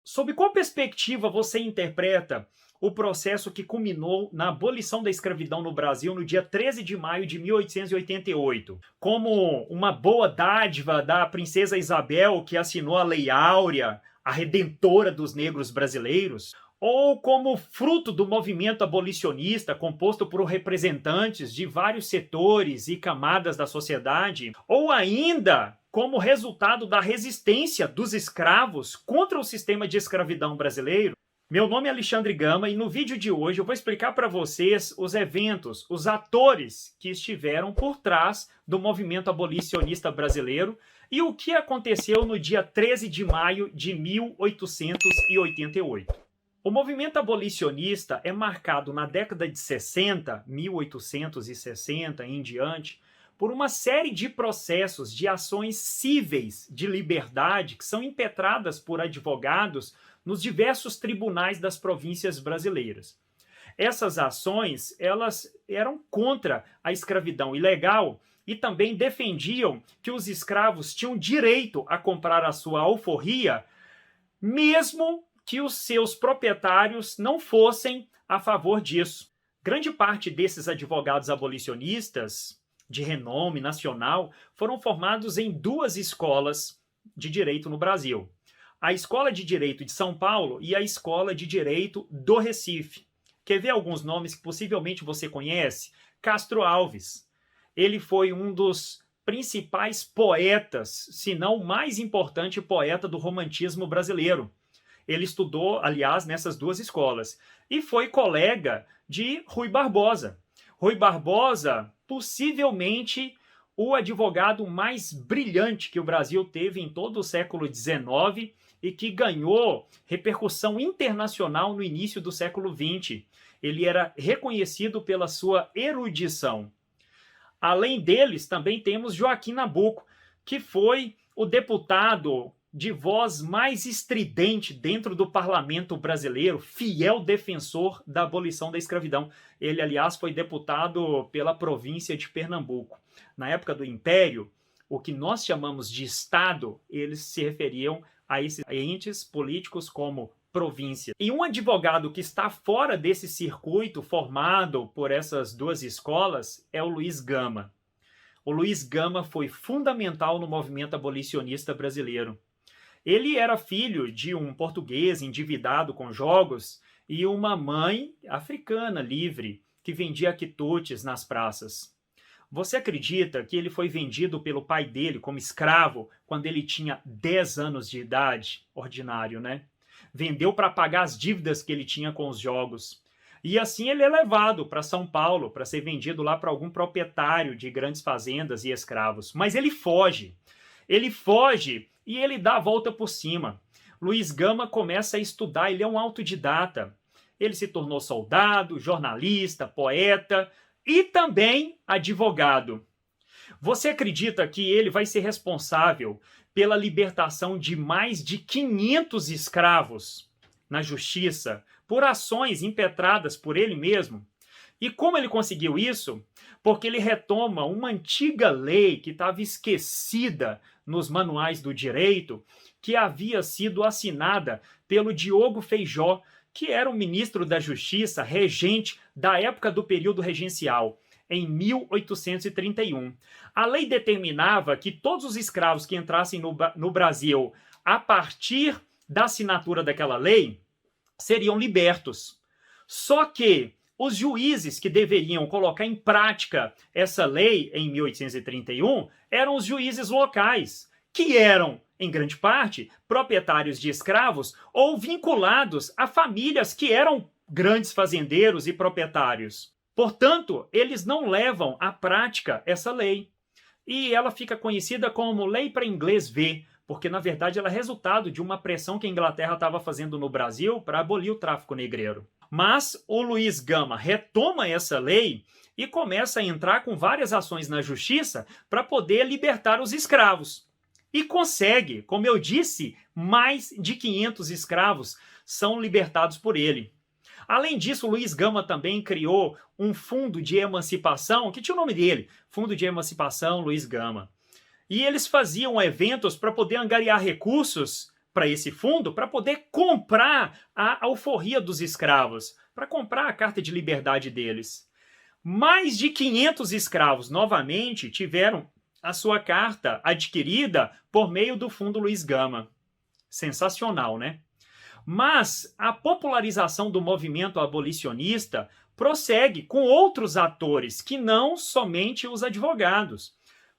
Sob qual perspectiva você interpreta o processo que culminou na abolição da escravidão no Brasil no dia 13 de maio de 1888? Como uma boa dádiva da princesa Isabel, que assinou a Lei Áurea, a redentora dos negros brasileiros? Ou como fruto do movimento abolicionista composto por representantes de vários setores e camadas da sociedade? Ou ainda como resultado da resistência dos escravos contra o sistema de escravidão brasileiro? Meu nome é Alexandre Gama e no vídeo de hoje eu vou explicar para vocês os eventos, os atores que estiveram por trás do movimento abolicionista brasileiro e o que aconteceu no dia 13 de maio de 1888. O movimento abolicionista é marcado na década de 60, 1860 em diante, por uma série de processos de ações cíveis de liberdade que são impetradas por advogados nos diversos tribunais das províncias brasileiras. Essas ações, elas eram contra a escravidão ilegal e também defendiam que os escravos tinham direito a comprar a sua alforria, mesmo que os seus proprietários não fossem a favor disso. Grande parte desses advogados abolicionistas de renome nacional foram formados em duas escolas de direito no Brasil: a Escola de Direito de São Paulo e a Escola de Direito do Recife. Quer ver alguns nomes que possivelmente você conhece? Castro Alves. Ele foi um dos principais poetas, se não o mais importante poeta do romantismo brasileiro. Ele estudou, aliás, nessas duas escolas e foi colega de Rui Barbosa. Rui Barbosa, possivelmente o advogado mais brilhante que o Brasil teve em todo o século XIX e que ganhou repercussão internacional no início do século XX. Ele era reconhecido pela sua erudição. Além deles, também temos Joaquim Nabuco, que foi o deputado de voz mais estridente dentro do parlamento brasileiro, fiel defensor da abolição da escravidão. Ele, aliás, foi deputado pela província de Pernambuco. Na época do Império, o que nós chamamos de Estado, eles se referiam a esses entes políticos como província. E um advogado que está fora desse circuito formado por essas duas escolas é o Luiz Gama. O Luiz Gama foi fundamental no movimento abolicionista brasileiro. Ele era filho de um português endividado com jogos e uma mãe africana livre que vendia quitutes nas praças. Você acredita que ele foi vendido pelo pai dele como escravo quando ele tinha 10 anos de idade? Ordinário, né? Vendeu para pagar as dívidas que ele tinha com os jogos. E assim ele é levado para São Paulo para ser vendido lá para algum proprietário de grandes fazendas e escravos. Mas ele foge. Ele foge e ele dá a volta por cima. Luiz Gama começa a estudar, ele é um autodidata. Ele se tornou soldado, jornalista, poeta e também advogado. Você acredita que ele vai ser responsável pela libertação de mais de 500 escravos na justiça por ações impetradas por ele mesmo? E como ele conseguiu isso? Porque ele retoma uma antiga lei que estava esquecida nos manuais do direito, que havia sido assinada pelo Diogo Feijó, que era o ministro da Justiça, regente da época do período regencial, em 1831. A lei determinava que todos os escravos que entrassem no Brasil a partir da assinatura daquela lei seriam libertos. Só que os juízes que deveriam colocar em prática essa lei em 1831 eram os juízes locais, que eram, em grande parte, proprietários de escravos ou vinculados a famílias que eram grandes fazendeiros e proprietários. Portanto, eles não levam à prática essa lei. E ela fica conhecida como Lei para Inglês Ver, porque, na verdade, ela é resultado de uma pressão que a Inglaterra estava fazendo no Brasil para abolir o tráfico negreiro. Mas o Luiz Gama retoma essa lei e começa a entrar com várias ações na justiça para poder libertar os escravos. E consegue, como eu disse, mais de 500 escravos são libertados por ele. Além disso, o Luiz Gama também criou um fundo de emancipação, que tinha o nome dele, Fundo de Emancipação Luiz Gama. E eles faziam eventos para poder angariar recursos para esse fundo para poder comprar a alforria dos escravos, para comprar a carta de liberdade deles. Mais de 500 escravos, novamente, tiveram a sua carta adquirida por meio do Fundo Luiz Gama. Sensacional, né? Mas a popularização do movimento abolicionista prossegue com outros atores que não somente os advogados.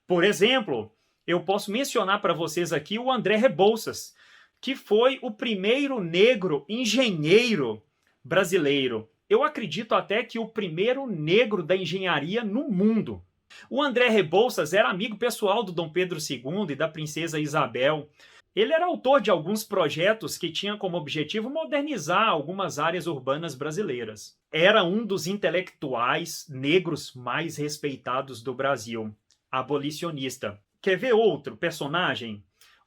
Por exemplo, eu posso mencionar para vocês aqui o André Rebouças, que foi o primeiro negro engenheiro brasileiro. Eu acredito até que o primeiro negro da engenharia no mundo. O André Rebouças era amigo pessoal do Dom Pedro II e da princesa Isabel. Ele era autor de alguns projetos que tinham como objetivo modernizar algumas áreas urbanas brasileiras. Era um dos intelectuais negros mais respeitados do Brasil, abolicionista. Quer ver outro personagem?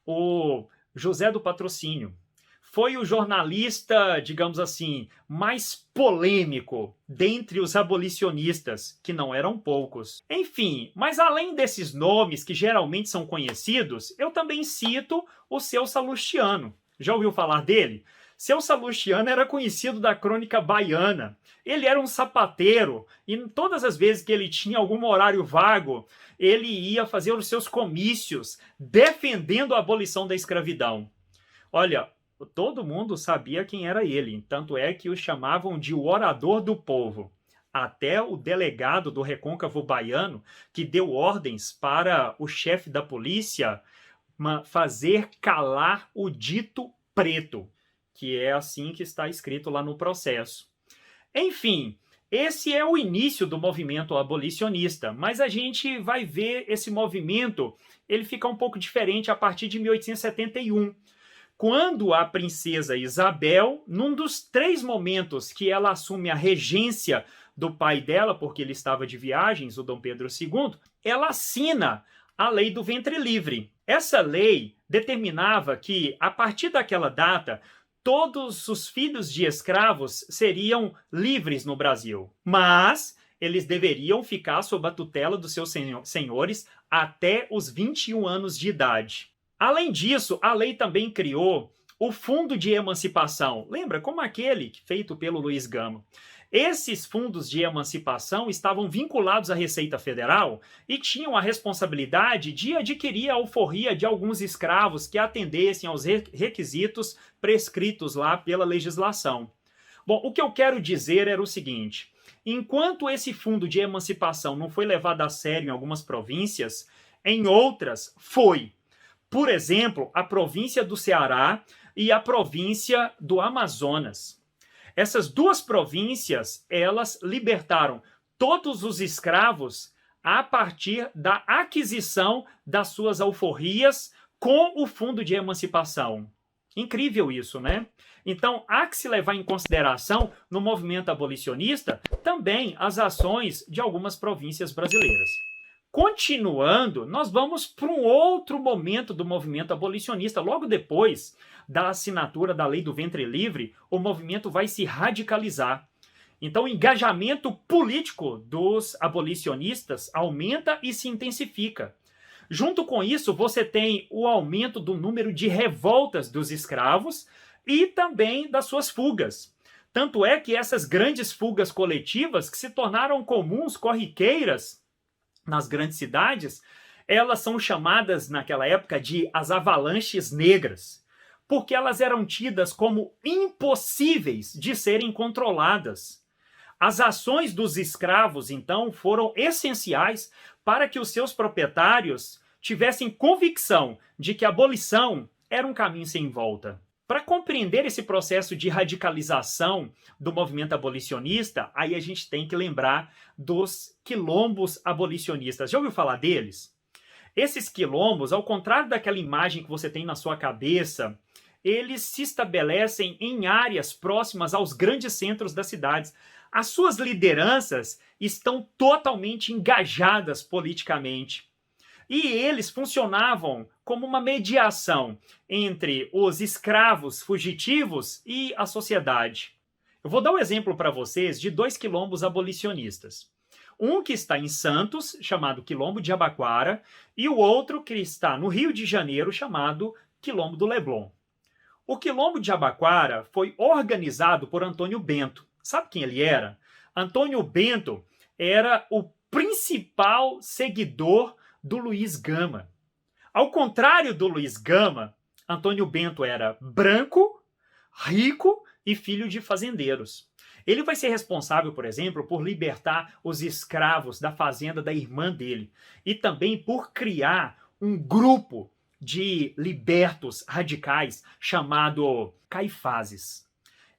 O José do Patrocínio. Foi o jornalista, digamos assim, mais polêmico dentre os abolicionistas, que não eram poucos. Enfim, mas além desses nomes que geralmente são conhecidos, eu também cito o Seu Salustiano. Já ouviu falar dele? Seu Salustiano era conhecido da crônica baiana. Ele era um sapateiro e todas as vezes que ele tinha algum horário vago, ele ia fazer os seus comícios defendendo a abolição da escravidão. Olha, todo mundo sabia quem era ele, tanto é que o chamavam de o orador do povo. Até o delegado do Recôncavo Baiano, que deu ordens para o chefe da polícia fazer calar o dito preto, que é assim que está escrito lá no processo. Enfim, esse é o início do movimento abolicionista, mas a gente vai ver esse movimento, ele fica um pouco diferente a partir de 1871, quando a princesa Isabel, num dos 3 momentos que ela assume a regência do pai dela, porque ele estava de viagens, o Dom Pedro II, ela assina a Lei do Ventre Livre. Essa lei determinava que, a partir daquela data, todos os filhos de escravos seriam livres no Brasil, mas eles deveriam ficar sob a tutela dos seus senhores até os 21 anos de idade. Além disso, a lei também criou o Fundo de Emancipação. Lembra? Como aquele feito pelo Luiz Gama. Esses fundos de emancipação estavam vinculados à Receita Federal e tinham a responsabilidade de adquirir a alforria de alguns escravos que atendessem aos requisitos prescritos lá pela legislação. Bom, o que eu quero dizer era o seguinte: enquanto esse fundo de emancipação não foi levado a sério em algumas províncias, em outras foi. Por exemplo, a província do Ceará e a província do Amazonas. Essas 2 províncias, elas libertaram todos os escravos a partir da aquisição das suas alforrias com o Fundo de Emancipação. Incrível isso, né? Então, há que se levar em consideração, no movimento abolicionista, também as ações de algumas províncias brasileiras. Continuando, nós vamos para um outro momento do movimento abolicionista. Logo depois da assinatura da Lei do Ventre Livre, o movimento vai se radicalizar. Então, o engajamento político dos abolicionistas aumenta e se intensifica. Junto com isso, você tem o aumento do número de revoltas dos escravos e também das suas fugas. Tanto é que essas grandes fugas coletivas, que se tornaram comuns, corriqueiras, nas grandes cidades, elas são chamadas naquela época de as avalanches negras, porque elas eram tidas como impossíveis de serem controladas. As ações dos escravos, então, foram essenciais para que os seus proprietários tivessem convicção de que a abolição era um caminho sem volta. Para compreender esse processo de radicalização do movimento abolicionista, aí a gente tem que lembrar dos quilombos abolicionistas. Já ouviu falar deles? Esses quilombos, ao contrário daquela imagem que você tem na sua cabeça, eles se estabelecem em áreas próximas aos grandes centros das cidades. As suas lideranças estão totalmente engajadas politicamente. E eles funcionavam como uma mediação entre os escravos fugitivos e a sociedade. Eu vou dar um exemplo para vocês de 2 quilombos abolicionistas. Um que está em Santos, chamado Quilombo de Abaquara, e o outro que está no Rio de Janeiro, chamado Quilombo do Leblon. O Quilombo de Jabaquara foi organizado por Antônio Bento. Sabe quem ele era? Antônio Bento era o principal seguidor do Luiz Gama. Ao contrário do Luiz Gama, Antônio Bento era branco, rico e filho de fazendeiros. Ele vai ser responsável, por exemplo, por libertar os escravos da fazenda da irmã dele e também por criar um grupo de libertos radicais chamado Caifazes.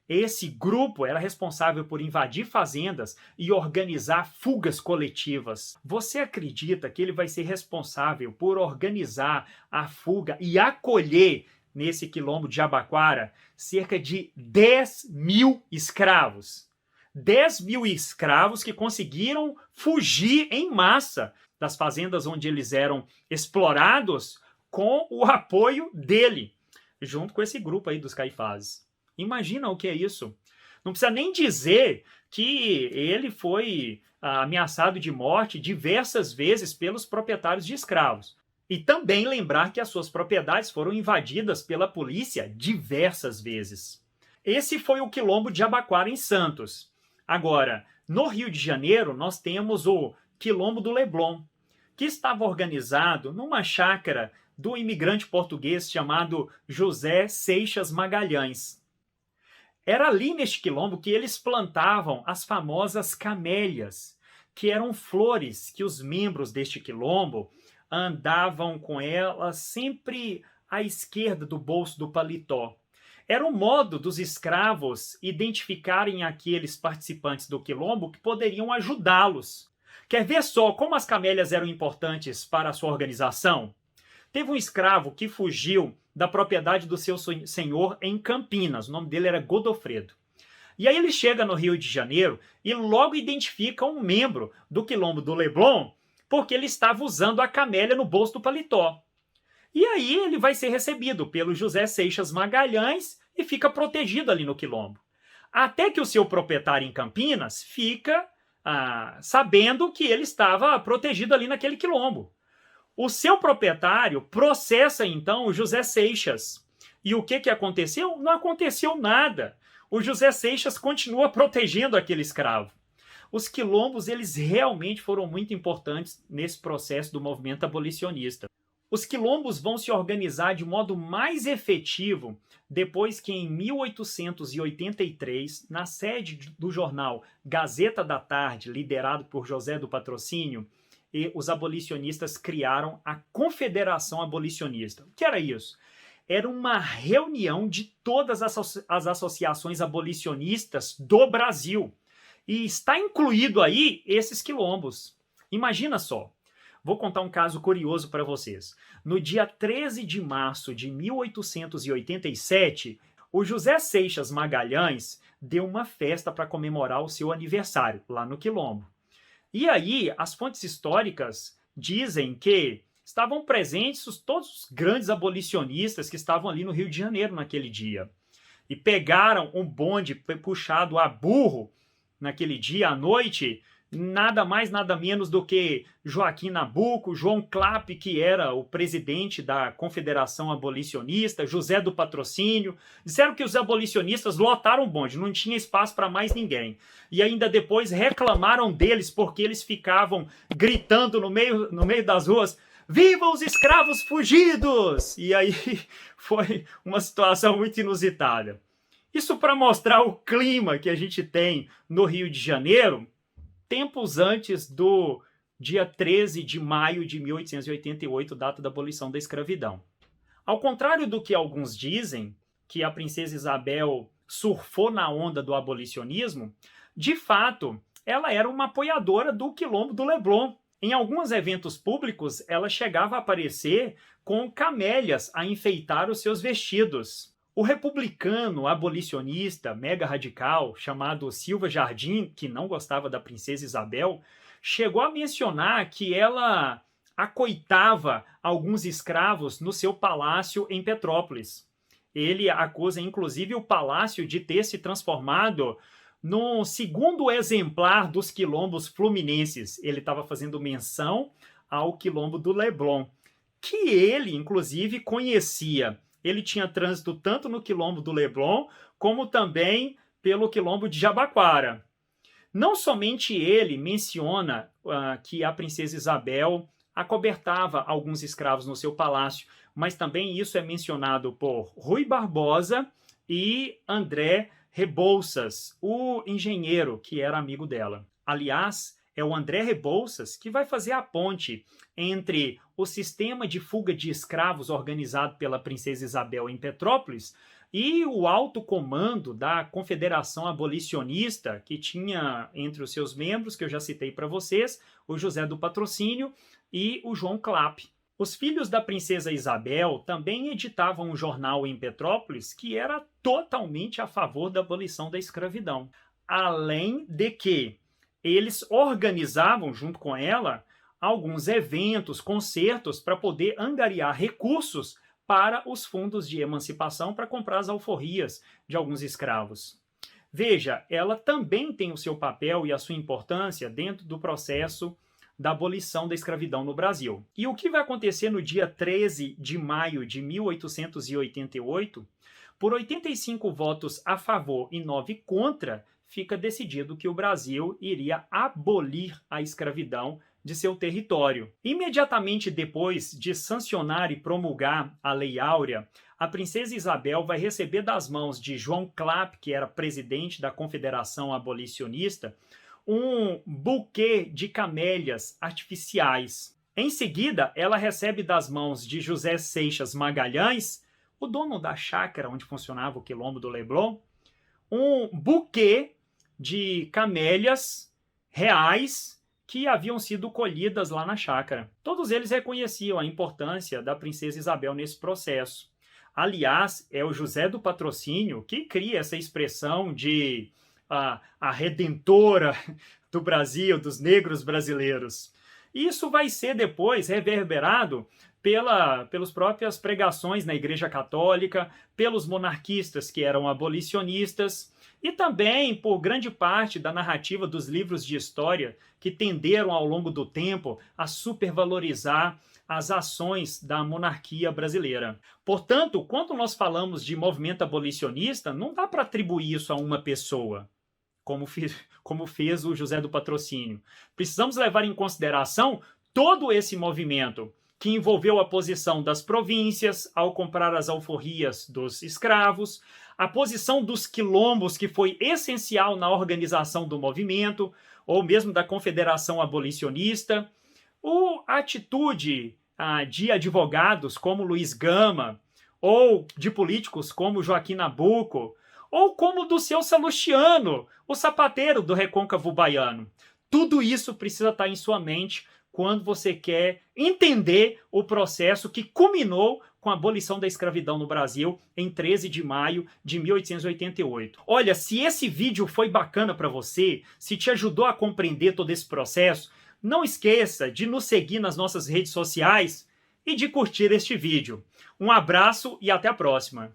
Esse grupo era responsável por invadir fazendas e organizar fugas coletivas. Você acredita que ele vai ser responsável por organizar a fuga e acolher nesse quilombo de Jabaquara cerca de 10 mil escravos? 10 mil escravos que conseguiram fugir em massa das fazendas onde eles eram explorados com o apoio dele, junto com esse grupo aí dos Caifazes. Imagina o que é isso. Não precisa nem dizer que ele foi ameaçado de morte diversas vezes pelos proprietários de escravos. E também lembrar que as suas propriedades foram invadidas pela polícia diversas vezes. Esse foi o Quilombo de Jabaquara em Santos. Agora, no Rio de Janeiro, nós temos o Quilombo do Leblon, que estava organizado numa chácara do imigrante português chamado José Seixas Magalhães. Era ali neste quilombo que eles plantavam as famosas camélias, que eram flores que os membros deste quilombo andavam com elas sempre à esquerda do bolso do paletó. Era um modo dos escravos identificarem aqueles participantes do quilombo que poderiam ajudá-los. Quer ver só como as camélias eram importantes para a sua organização? Teve um escravo que fugiu da propriedade do seu senhor em Campinas. O nome dele era Godofredo. E aí ele chega no Rio de Janeiro e logo identifica um membro do Quilombo do Leblon porque ele estava usando a camélia no bolso do paletó. E aí ele vai ser recebido pelo José Seixas Magalhães e fica protegido ali no quilombo. Até que o seu proprietário em Campinas fica sabendo que ele estava protegido ali naquele quilombo. O seu proprietário processa então o José Seixas. E o que aconteceu? Não aconteceu nada. O José Seixas continua protegendo aquele escravo. Os quilombos, eles realmente foram muito importantes nesse processo do movimento abolicionista. Os quilombos vão se organizar de modo mais efetivo depois que, em 1883, na sede do jornal Gazeta da Tarde, liderado por José do Patrocínio, e os abolicionistas criaram a Confederação Abolicionista. O que era isso? Era uma reunião de todas as associações abolicionistas do Brasil. E está incluído aí esses quilombos. Imagina só. Vou contar um caso curioso para vocês. No dia 13 de março de 1887, o José Seixas Magalhães deu uma festa para comemorar o seu aniversário, lá no quilombo. E aí, as fontes históricas dizem que estavam presentes todos os grandes abolicionistas que estavam ali no Rio de Janeiro naquele dia. E pegaram um bonde puxado a burro naquele dia à noite, nada mais, nada menos do que Joaquim Nabuco, João Clapp, que era o presidente da Confederação Abolicionista, José do Patrocínio. Disseram que os abolicionistas lotaram o bonde, não tinha espaço para mais ninguém. E ainda depois reclamaram deles porque eles ficavam gritando no meio das ruas: "Viva os escravos fugidos!" E aí foi uma situação muito inusitada. Isso para mostrar o clima que a gente tem no Rio de Janeiro, tempos antes do dia 13 de maio de 1888, data da abolição da escravidão. Ao contrário do que alguns dizem, que a princesa Isabel surfou na onda do abolicionismo, de fato, ela era uma apoiadora do Quilombo do Leblon. Em alguns eventos públicos, ela chegava a aparecer com camélias a enfeitar os seus vestidos. O republicano abolicionista mega radical chamado Silva Jardim, que não gostava da princesa Isabel, chegou a mencionar que ela acoitava alguns escravos no seu palácio em Petrópolis. Ele acusa, inclusive, o palácio de ter se transformado no segundo exemplar dos quilombos fluminenses. Ele estava fazendo menção ao quilombo do Leblon, que ele, inclusive, conhecia ele tinha trânsito tanto no quilombo do Leblon, como também pelo quilombo de Jabaquara. Não somente ele menciona que a princesa Isabel acobertava alguns escravos no seu palácio, mas também isso é mencionado por Rui Barbosa e André Rebouças, o engenheiro que era amigo dela. Aliás, é o André Rebouças que vai fazer a ponte entre o sistema de fuga de escravos organizado pela princesa Isabel em Petrópolis e o alto comando da Confederação Abolicionista, que tinha entre os seus membros, que eu já citei para vocês, o José do Patrocínio e o João Clapp. Os filhos da princesa Isabel também editavam um jornal em Petrópolis que era totalmente a favor da abolição da escravidão. Além de que eles organizavam, junto com ela, alguns eventos, concertos, para poder angariar recursos para os fundos de emancipação para comprar as alforrias de alguns escravos. Veja, ela também tem o seu papel e a sua importância dentro do processo da abolição da escravidão no Brasil. E o que vai acontecer no dia 13 de maio de 1888? Por 85 votos a favor e 9 contra, fica decidido que o Brasil iria abolir a escravidão de seu território. Imediatamente depois de sancionar e promulgar a Lei Áurea, a princesa Isabel vai receber das mãos de João Clapp, que era presidente da Confederação Abolicionista, um buquê de camélias artificiais. Em seguida, ela recebe das mãos de José Seixas Magalhães, o dono da chácara onde funcionava o quilombo do Leblon, um buquê de camélias reais que haviam sido colhidas lá na chácara. Todos eles reconheciam a importância da princesa Isabel nesse processo. Aliás, é o José do Patrocínio que cria essa expressão de a redentora do Brasil, dos negros brasileiros. Isso vai ser depois reverberado pelas próprias pregações na Igreja Católica, pelos monarquistas que eram abolicionistas, e também por grande parte da narrativa dos livros de história que tenderam ao longo do tempo a supervalorizar as ações da monarquia brasileira. Portanto, quando nós falamos de movimento abolicionista, não dá para atribuir isso a uma pessoa, como fez o José do Patrocínio. Precisamos levar em consideração todo esse movimento, que envolveu a posição das províncias ao comprar as alforrias dos escravos, a posição dos quilombos, que foi essencial na organização do movimento, ou mesmo da Confederação Abolicionista, a atitude de advogados como Luiz Gama, ou de políticos como Joaquim Nabuco, ou como do seu Salustiano, o sapateiro do recôncavo baiano. Tudo isso precisa estar em sua mente quando você quer entender o processo que culminou com a abolição da escravidão no Brasil em 13 de maio de 1888. Olha, se esse vídeo foi bacana para você, se te ajudou a compreender todo esse processo, não esqueça de nos seguir nas nossas redes sociais e de curtir este vídeo. Um abraço e até a próxima!